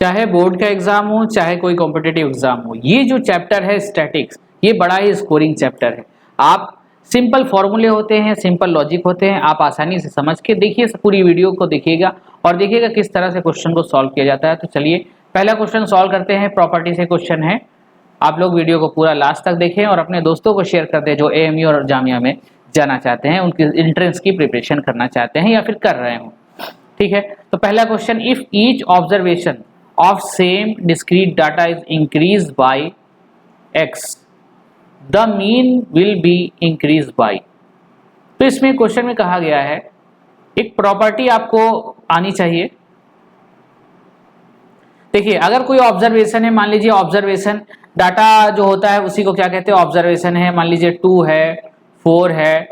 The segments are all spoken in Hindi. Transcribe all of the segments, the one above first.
चाहे बोर्ड का एग्जाम हो चाहे कोई कॉम्पिटिटिव एग्जाम हो, ये जो चैप्टर है स्टैटिक्स, ये बड़ा ही स्कोरिंग चैप्टर है। आप सिंपल फॉर्मूले होते हैं, सिंपल लॉजिक होते हैं, आप आसानी से समझ के देखिए, पूरी वीडियो को देखिएगा और देखिएगा किस तरह से क्वेश्चन को सॉल्व किया जाता है। तो चलिए पहला क्वेश्चन सॉल्व करते हैं। प्रॉपर्टी से क्वेश्चन है, आप लोग वीडियो को पूरा लास्ट तक देखें और अपने दोस्तों को शेयर कर दें जो एएमयू और जामिया में जाना चाहते हैं, उनकी एंट्रेंस की प्रिपरेशन करना चाहते हैं या फिर कर रहे हो। ठीक है, तो पहला question, if each observation of same discrete data is increased by x, the mean will be increased by। तो इसमें क्वेश्चन में कहा गया है एक प्रॉपर्टी आपको आनी चाहिए। देखिए अगर कोई ऑब्जर्वेशन है, मान लीजिए ऑब्जर्वेशन डाटा जो होता है उसी को क्या कहते हैं, ऑब्जर्वेशन है। मान लीजिए 2 है, 4 है,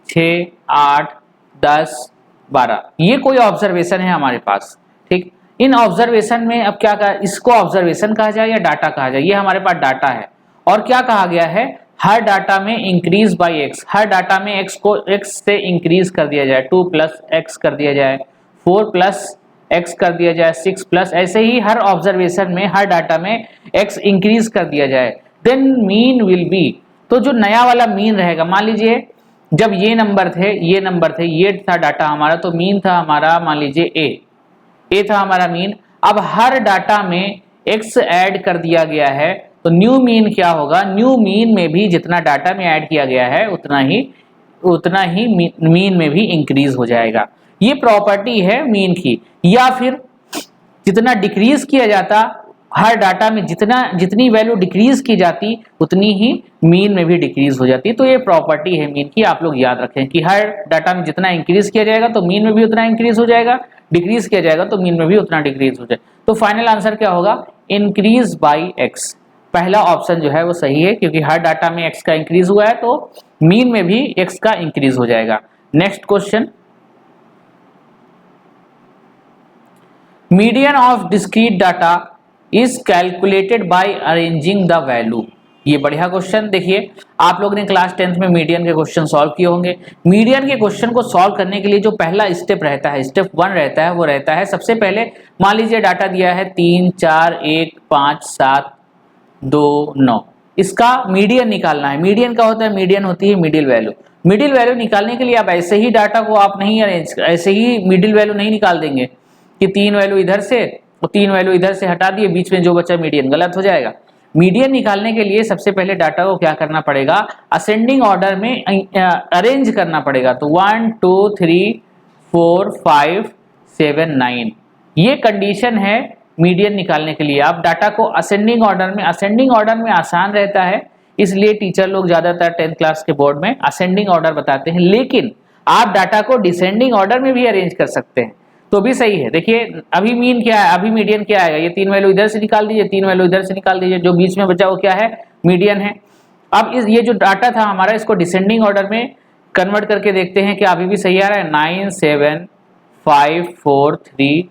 6, 8, 10, 12, ये कोई ऑब्जर्वेशन है हमारे पास। ठीक, इन ऑब्जर्वेशन में अब क्या कहा, इसको ऑब्जर्वेशन कहा जाए या डाटा कहा जाए, ये हमारे पास डाटा है। और क्या कहा गया है, हर डाटा में increase by x, her data में एक्स को एक्स से इंक्रीज कर दिया जाए, 2 प्लस एक्स कर दिया जाए, 4 प्लस एक्स कर दिया जाए, 6 प्लस, ऐसे ही हर ऑब्जर्वेशन में हर डाटा में एक्स इंक्रीज कर दिया जाए। देन मीन विल बी, तो जो नया वाला मीन रहेगा, मान लीजिए जब ये नंबर थे, ये नंबर थे, ये था डाटा हमारा, तो मीन था हमारा मान लीजिए ए था हमारा मीन। अब हर डाटा में x ऐड कर दिया गया है, तो न्यू मीन क्या होगा, न्यू मीन में भी जितना डाटा में ऐड किया गया है उतना ही मीन में भी इंक्रीज हो जाएगा। ये प्रॉपर्टी है मीन की। या फिर जितना डिक्रीज किया जाता, हर डाटा में जितनी वैल्यू डिक्रीज की जाती उतनी ही मीन में भी डिक्रीज हो जाती। तो ये प्रॉपर्टी है मीन की, आप लोग याद रखें कि हर डाटा में जितना इंक्रीज किया जाएगा तो मीन में भी उतना इंक्रीज हो जाएगा, डिक्रीज किया जाएगा तो मीन में भी उतना डिक्रीज हो जाए। तो फाइनल आंसर क्या होगा, इंक्रीज बाई एक्स। पहला ऑप्शन जो है वो सही है, क्योंकि हर डाटा में एक्स का इंक्रीज हुआ है तो मीन में भी एक्स का इंक्रीज हो जाएगा। Next question, median of discrete data is calculated by arranging the value. ये बढ़िया क्वेश्चन। देखिए आप लोग ने क्लास 10th में मीडियन के क्वेश्चन सॉल्व किए होंगे। मीडियन के क्वेश्चन को सॉल्व करने के लिए जो पहला स्टेप रहता है, स्टेप 1 रहता है, वो रहता है सबसे पहले मान लीजिए डाटा दिया है 3, 4, 1, 5, 7, 2, 9, इसका मीडियन निकालना है। मीडियन का होता है, मीडियन होती है मिडिल वैल्यू। मिडिल वैल्यू निकालने के लिए आप ऐसे ही डाटा को आप नहीं अरेंज, ऐसे ही मिडिल वैल्यू नहीं निकाल देंगे कि 3 वैल्यू इधर से और 3 वैल्यू इधर से हटा दिए, बीच में जो बचा मीडियन, गलत हो जाएगा। मीडियन निकालने के लिए सबसे पहले डाटा को क्या करना पड़ेगा, असेंडिंग ऑर्डर में अरेंज करना पड़ेगा। तो 1, 2, 3, 4, 5, 7, 9, ये कंडीशन है मीडियन निकालने के लिए। आप डाटा को असेंडिंग ऑर्डर में आसान रहता है, इसलिए टीचर लोग ज्यादातर 10th क्लास के बोर्ड में असेंडिंग ऑर्डर बताते हैं। लेकिन आप डाटा को डिसेंडिंग ऑर्डर में भी अरेंज कर सकते हैं तो भी सही है। देखिए अभी मीन क्या है, अभी मीडियन क्या आएगा, ये 3 वैल्यू इधर से निकाल दीजिए, 3 वैल्यू इधर से निकाल दीजिए, जो बीच में बचा वो क्या है, मीडियन है। अब ये जो डाटा था हमारा, इसको डिसेंडिंग ऑर्डर में कन्वर्ट करके देखते हैं कि अभी भी सही आ रहा है। 9, 7, 5, 4, 3,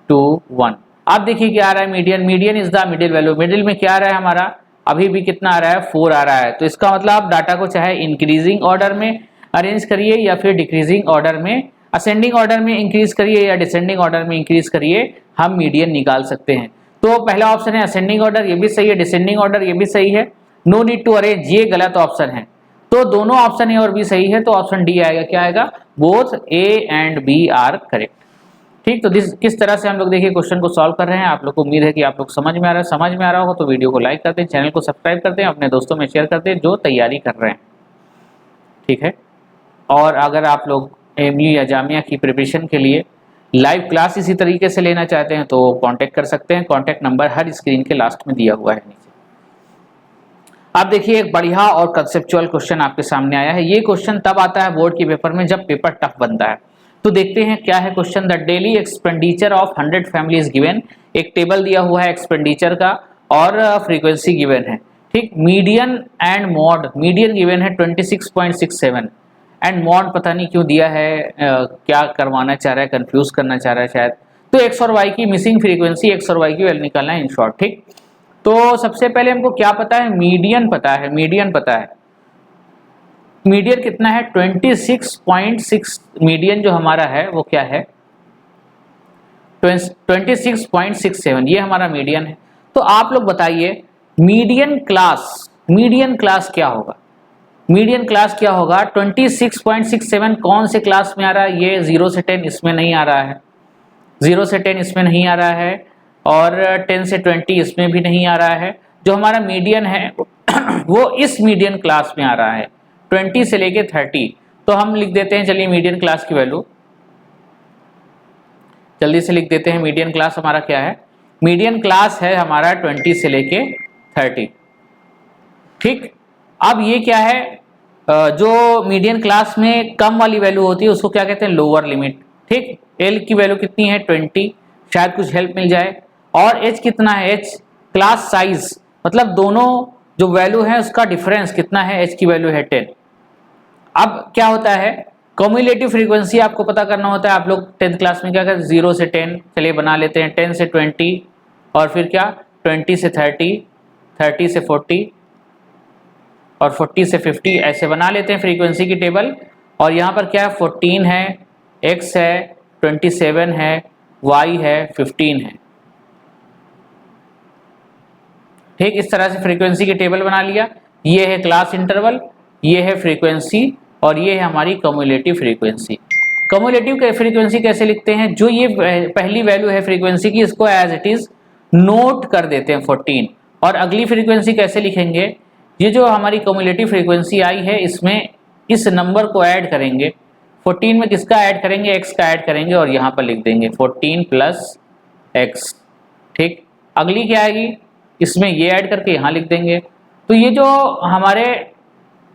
2, 1। अब देखिए क्या आ रहा है, median is the middle value. Middle में क्या आ रहा है हमारा, अभी भी कितना आ रहा है, 4 आ रहा है। तो इसका मतलब आप डाटा को चाहे इंक्रीजिंग ऑर्डर में अरेंज करिए या फिर डिक्रीजिंग ऑर्डर में, असेंडिंग ऑर्डर में इंक्रीज करिए या डिसेंडिंग ऑर्डर में इंक्रीज करिए, हम मीडियन निकाल सकते हैं। तो पहला ऑप्शन है असेंडिंग ऑर्डर, ये भी सही है। डिसेंडिंग ऑर्डर, ये भी सही है। नो नीड टू अरेंज, ये गलत ऑप्शन है। तो दोनों ऑप्शन ए और बी सही है, तो ऑप्शन डी आएगा। क्या आएगा, both A and B are correct. ठीक, तो किस तरह से हम लोग देखिए क्वेश्चन को सॉल्व कर रहे हैं। आप लोग को उम्मीद है कि आप लोग समझ में आ रहा है। समझ में आ रहा होगा तो वीडियो को लाइक करते हैं, चैनल को सब्सक्राइब करते हैं, अपने दोस्तों में शेयर करते हैं जो तैयारी कर रहे हैं। ठीक है, और अगर आप लोग एएमयू या जामिया की प्रिपरेशन के लिए लाइव क्लास इसी तरीके से लेना चाहते हैं तो कांटेक्ट कर सकते हैं। कांटेक्ट नंबर हर स्क्रीन के लास्ट में दिया हुआ है नीचे। अब देखिए एक बढ़िया और कंसेप्चुअल क्वेश्चन आपके सामने आया है। ये क्वेश्चन तब आता है बोर्ड के पेपर में जब पेपर टफ बनता है। तो देखते हैं क्या है question. The daily expenditure of 100 families given, एक टेबल दिया हुआ है एक्सपेंडिचर का और फ्रीक्वेंसी गिवन है। ठीक, median and mod, median given है 26.67 एंड मॉड पता नहीं क्यों दिया है, क्या करवाना चाह रहा है, कंफ्यूज करना चाह रहा है शायद। तो एक्स और वाई की मिसिंग फ्रीक्वेंसी, एक्स और वाई की वैल्यू निकालना है इन शॉर्ट। ठीक, तो सबसे पहले हमको क्या पता है, मीडियन पता है। मीडियन पता है, मीडियन कितना है 26.6। मीडियन जो हमारा है वो क्या है 26.67, ये हमारा मीडियन है। तो आप लोग बताइए मीडियन क्लास क्या होगा? मीडियन क्लास क्या होगा? 26.67 कौन से क्लास में आ रहा है? ये 0 से 10 इसमें नहीं आ रहा है, 0 से 10 इसमें नहीं आ रहा है, और 10 से 20 इसमें भी नहीं आ रहा है। जो हमारा मीडियन है वो इस मीडियन क्लास में आ रहा है, 20 से लेके 30। तो हम लिख देते हैं, चलिए मीडियन क्लास की वैल्यू जल्दी से लिख देते हैं। मीडियन क्लास हमारा क्या है? मीडियन क्लास है हमारा 20 से लेके 30। ठीक, अब ये क्या है? जो मीडियन क्लास में कम वाली वैल्यू होती है उसको क्या कहते हैं? Lower limit. ठीक, एल की वैल्यू कितनी है? 20, शायद कुछ हेल्प मिल जाए। और एच कितना है? एच क्लास साइज, मतलब दोनों जो वैल्यू है उसका डिफरेंस कितना है? एच की वैल्यू है 10। अब क्या होता है? कम्युलेटिव फ्रीक्वेंसी आपको पता करना होता है। आप लोग 10th क्लास में क्या करते हैं? 0 से 10, चलिए बना लेते हैं, 10 से 20, और फिर क्या 20 से 30, 30 से 40, और 40 से 50, ऐसे बना लेते हैं फ्रीक्वेंसी की टेबल। और यहाँ पर क्या है? 14 है, x है, 27 है, y है, 15 है। ठीक, इस तरह से फ्रीक्वेंसी की टेबल बना लिया। ये है क्लास इंटरवल, ये है फ्रीक्वेंसी, और ये है हमारी कम्युलेटिव फ्रीक्वेंसी। कम्युलेटिव फ्रीक्वेंसी कैसे लिखते हैं? जो ये पहली वैल्यू है फ्रीक्वेंसी की, इसको एज इट इज नोट कर देते हैं 14। और अगली फ्रीक्वेंसी कैसे लिखेंगे? ये जो हमारी कम्युलेटिव फ्रीक्वेंसी आई है इसमें इस नंबर को ऐड करेंगे, 14 में किसका ऐड करेंगे? x का ऐड करेंगे, और यहाँ पर लिख देंगे 14 प्लस x। ठीक, अगली क्या आएगी? इसमें ये ऐड करके यहाँ लिख देंगे। तो ये जो हमारे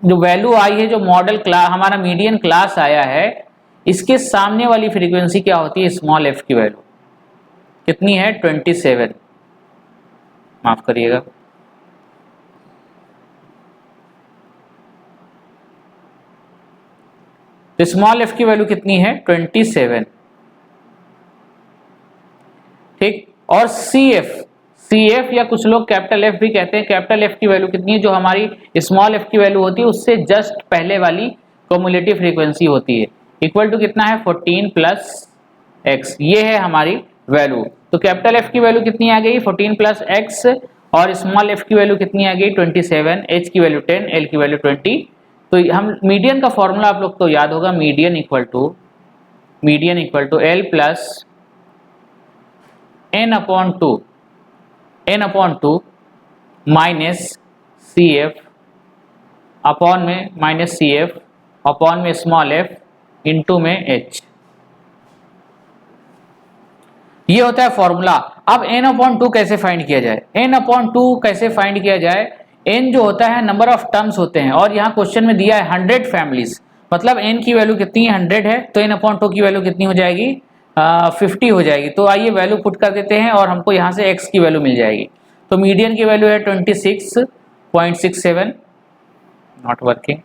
जो वैल्यू आई है, जो मॉडल क्लास हमारा मीडियन क्लास आया है, इसके सामने वाली फ्रीक्वेंसी क्या होती है? स्मॉल f की वैल्यू कितनी है? 27, माफ करिएगा, तो स्मॉल f की वैल्यू कितनी है? 27। ठीक, और CF या कुछ लोग कैपिटल F भी कहते हैं, कैपिटल F की वैल्यू कितनी है? जो हमारी स्मॉल f की वैल्यू होती है उससे जस्ट पहले वाली कम्युलेटिव फ्रीक्वेंसी होती है, इक्वल टू कितना है? 14 प्लस x। ये है हमारी वैल्यू। तो कैपिटल F की वैल्यू कितनी आ गई? 14 प्लस x, और स्मॉल f की वैल्यू कितनी आ गई? 27, h की वैल्यू 10, l की वैल्यू 20। तो हम मीडियन का फॉर्मूला आप लोग तो याद होगा, median equal to L plus n upon 2 minus CF upon में माइनस CF अपॉन में स्मॉल f इंटू में h। ये होता है फॉर्मूला। अब n अपॉन 2 कैसे फाइंड किया जाए? n अपॉन 2 कैसे फाइंड किया जाए? n जो होता है नंबर ऑफ टर्म्स होते हैं, और यहाँ क्वेश्चन में दिया है 100 फैमिलीज, मतलब n की वैल्यू कितनी है? 100 है, तो n अपॉन 2 की वैल्यू कितनी हो जाएगी? 50 हो जाएगी। तो आइए वैल्यू पुट कर देते हैं और हमको यहाँ से x की वैल्यू मिल जाएगी। तो मीडियन की वैल्यू है 26.67, नॉट वर्किंग।